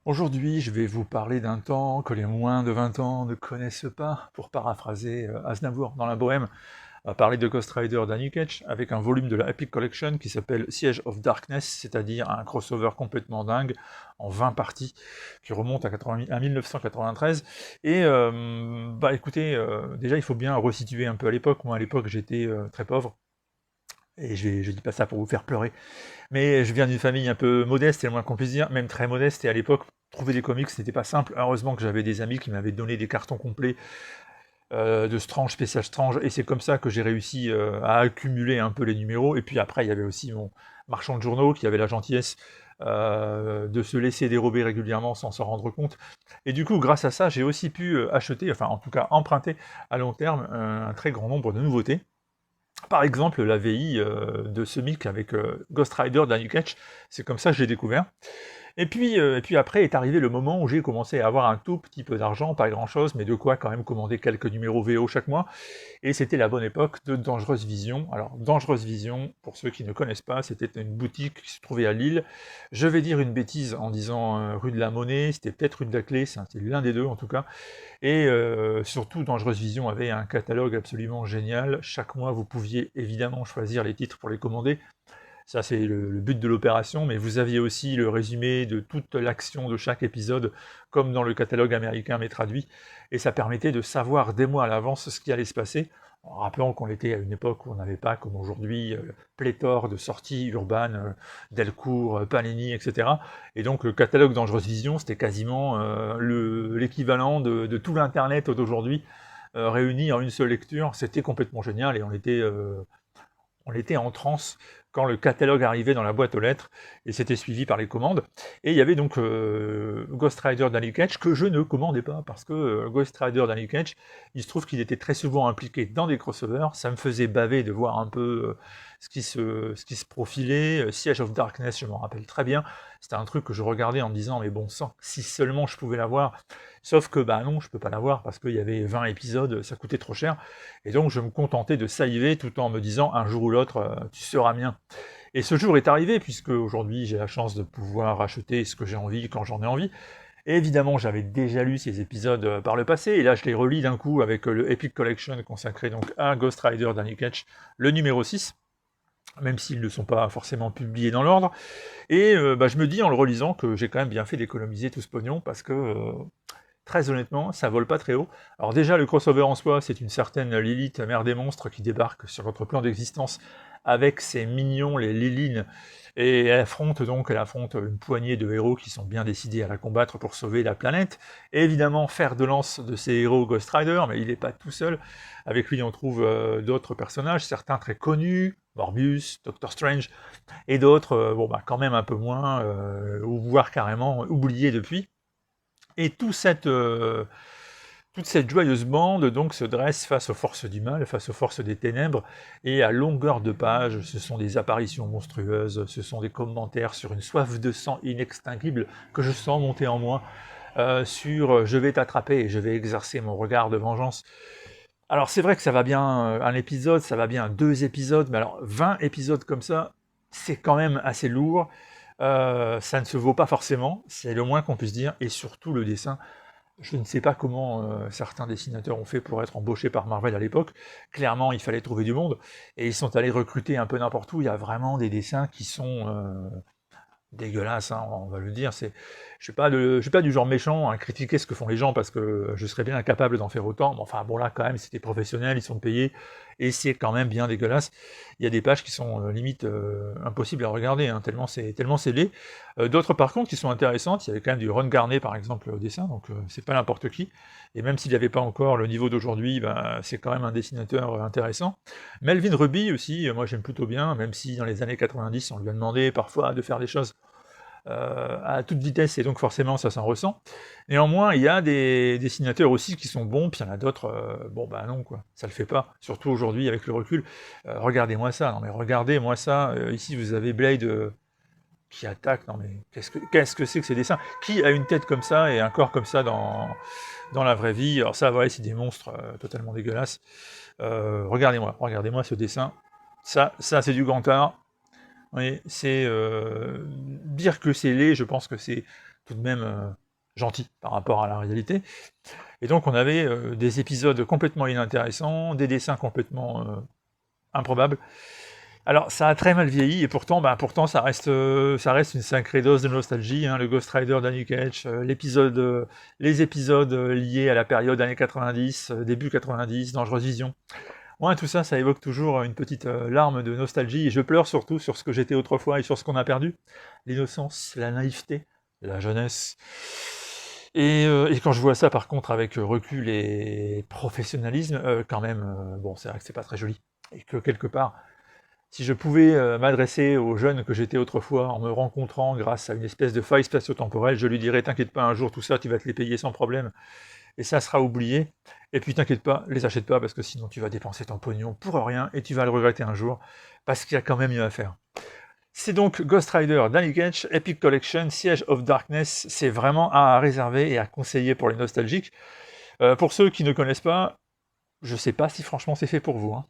Aujourd'hui, je vais vous parler d'un temps que les moins de 20 ans ne connaissent pas, pour paraphraser Aznavour dans La Bohème, à parler de Ghost Rider d'Annie Ketch, avec un volume de la Epic Collection qui s'appelle Siege of Darkness, c'est-à-dire un crossover complètement dingue, en 20 parties, qui remonte à 1993. Et bah écoutez, déjà il faut bien resituer un peu à l'époque. Moi à l'époque j'étais très pauvre, et je dis pas ça pour vous faire pleurer, mais je viens d'une famille un peu modeste, c'est le moins qu'on puisse dire, même très modeste, et à l'époque, trouver des comics, c'était pas simple. Heureusement que j'avais des amis qui m'avaient donné des cartons complets de Strange, Spécial Strange, et c'est comme ça que j'ai réussi à accumuler un peu les numéros. Et puis après, il y avait aussi mon marchand de journaux qui avait la gentillesse de se laisser dérober régulièrement sans s'en rendre compte. Et du coup, grâce à ça, j'ai aussi pu acheter, enfin en tout cas emprunter à long terme un très grand nombre de nouveautés. Par exemple, la VI de Semic avec Ghost Rider d'Annie Ketch, c'est comme ça que j'ai découvert. Et puis après est arrivé le moment où j'ai commencé à avoir un tout petit peu d'argent, pas grand-chose, mais de quoi quand même commander quelques numéros VO chaque mois. Et c'était la bonne époque de Dangereuse Vision. Alors, Dangereuse Vision, pour ceux qui ne connaissent pas, c'était une boutique qui se trouvait à Lille. Je vais dire une bêtise en disant rue de la Monnaie, c'était peut-être rue de la Clé, c'était l'un des deux en tout cas. Et surtout, Dangereuse Vision avait un catalogue absolument génial. Chaque mois, vous pouviez évidemment choisir les titres pour les commander. Ça, c'est le but de l'opération, mais vous aviez aussi le résumé de toute l'action de chaque épisode, comme dans le catalogue américain, mais traduit, et ça permettait de savoir des mois à l'avance ce qui allait se passer, en rappelant qu'on était à une époque où on n'avait pas, comme aujourd'hui, pléthore de sorties urbaines, Delcourt, Panini, etc. Et donc le catalogue Dangereuse Vision, c'était quasiment l'équivalent de tout l'Internet d'aujourd'hui, réuni en une seule lecture. C'était complètement génial, et on était en transe quand le catalogue arrivait dans la boîte aux lettres, et c'était suivi par les commandes. Et il y avait donc Ghost Rider d'Annie Ketch, que je ne commandais pas, parce que Ghost Rider d'Annie Ketch, il se trouve qu'il était très souvent impliqué dans des crossovers, ça me faisait baver de voir un peu ce qui se profilait. Siege of Darkness, je m'en rappelle très bien, c'était un truc que je regardais en me disant, mais bon sang, si seulement je pouvais l'avoir. Sauf que bah non, je peux pas l'avoir, parce qu'il y avait 20 épisodes, ça coûtait trop cher, et donc je me contentais de saliver tout en me disant, un jour ou l'autre, tu seras mien. Et ce jour est arrivé, puisque aujourd'hui j'ai la chance de pouvoir acheter ce que j'ai envie quand j'en ai envie. Et évidemment, j'avais déjà lu ces épisodes par le passé, et là je les relis d'un coup avec le Epic Collection consacré donc à Ghost Rider d'Annie Ketch, le numéro 6, même s'ils ne sont pas forcément publiés dans l'ordre. Et bah, je me dis en le relisant que j'ai quand même bien fait d'économiser tout ce pognon, parce que très honnêtement, ça vole pas très haut. Alors déjà, le crossover en soi, c'est une certaine Lilith, mère des monstres, qui débarque sur votre plan d'existence avec ses mignons, les Lilines, et elle affronte une poignée de héros qui sont bien décidés à la combattre pour sauver la planète. Et évidemment, fer de lance de ces héros Ghost Rider, mais il n'est pas tout seul. Avec lui, on trouve d'autres personnages, certains très connus, Morbius, Doctor Strange, et d'autres, bon bah quand même un peu moins, ou voire carrément oubliés depuis. Et toute cette joyeuse bande donc se dresse face aux forces du mal, face aux forces des ténèbres, et à longueur de page, ce sont des apparitions monstrueuses, ce sont des commentaires sur une soif de sang inextinguible que je sens monter en moi, sur je vais t'attraper et je vais exercer mon regard de vengeance. Alors c'est vrai que ça va bien un épisode, ça va bien 2 épisodes, mais alors 20 épisodes comme ça, c'est quand même assez lourd. Ça ne se vaut pas forcément, c'est le moins qu'on puisse dire, et surtout le dessin. Je ne sais pas comment certains dessinateurs ont fait pour être embauchés par Marvel à l'époque. Clairement, il fallait trouver du monde, et ils sont allés recruter un peu n'importe où. Il y a vraiment des dessins qui sont dégueulasse, hein, on va le dire. Je suis pas du genre méchant à critiquer ce que font les gens, parce que je serais bien incapable d'en faire autant. Mais enfin bon, là quand même c'était professionnel, ils sont payés, et c'est quand même bien dégueulasse. Il y a des pages qui sont limite impossibles à regarder, hein, tellement c'est laid. D'autres par contre qui sont intéressantes, il y avait quand même du Ron Garnet par exemple au dessin, donc c'est pas n'importe qui. Et même s'il n'avait pas encore le niveau d'aujourd'hui, ben, c'est quand même un dessinateur intéressant. Melvin Ruby aussi, moi j'aime plutôt bien, même si dans les années 90 on lui a demandé parfois de faire des choses à toute vitesse, et donc forcément ça s'en ressent. Néanmoins, il y a des dessinateurs aussi qui sont bons, puis il y en a d'autres, bon bah non quoi, ça le fait pas, surtout aujourd'hui avec le recul. Regardez-moi ça, non mais regardez-moi ça, ici vous avez Blade qui attaque, non mais qu'est-ce que c'est que ces dessins? Qui a une tête comme ça et un corps comme ça dans la vraie vie? Alors ça, ouais, c'est des monstres totalement dégueulasses. Regardez-moi ce dessin, ça c'est du grand art. Oui, c'est dire que c'est laid, je pense que c'est tout de même gentil par rapport à la réalité. Et donc on avait des épisodes complètement inintéressants, des dessins complètement improbables. Alors ça a très mal vieilli, et pourtant ça reste une sacrée dose de nostalgie, hein, le Ghost Rider d'Annie Ketch, les épisodes liés à la période années 90, début 90, Dangereuse Vision. Ouais, tout ça, ça évoque toujours une petite larme de nostalgie, et je pleure surtout sur ce que j'étais autrefois et sur ce qu'on a perdu. L'innocence, la naïveté, la jeunesse. Et quand je vois ça, par contre, avec recul et professionnalisme, quand même, bon, c'est vrai que c'est pas très joli. Et que quelque part, si je pouvais m'adresser aux jeunes que j'étais autrefois en me rencontrant grâce à une espèce de faille spatio-temporelle, je lui dirais, t'inquiète pas, un jour tout ça, tu vas te les payer sans problème, et ça sera oublié. Et puis t'inquiète pas, les achète pas, parce que sinon tu vas dépenser ton pognon pour rien, et tu vas le regretter un jour, parce qu'il y a quand même mieux à faire. C'est donc Ghost Rider d'Annie Ketch, Epic Collection, Siege of Darkness, c'est vraiment à réserver et à conseiller pour les nostalgiques. Pour ceux qui ne connaissent pas, je sais pas si franchement c'est fait pour vous, hein.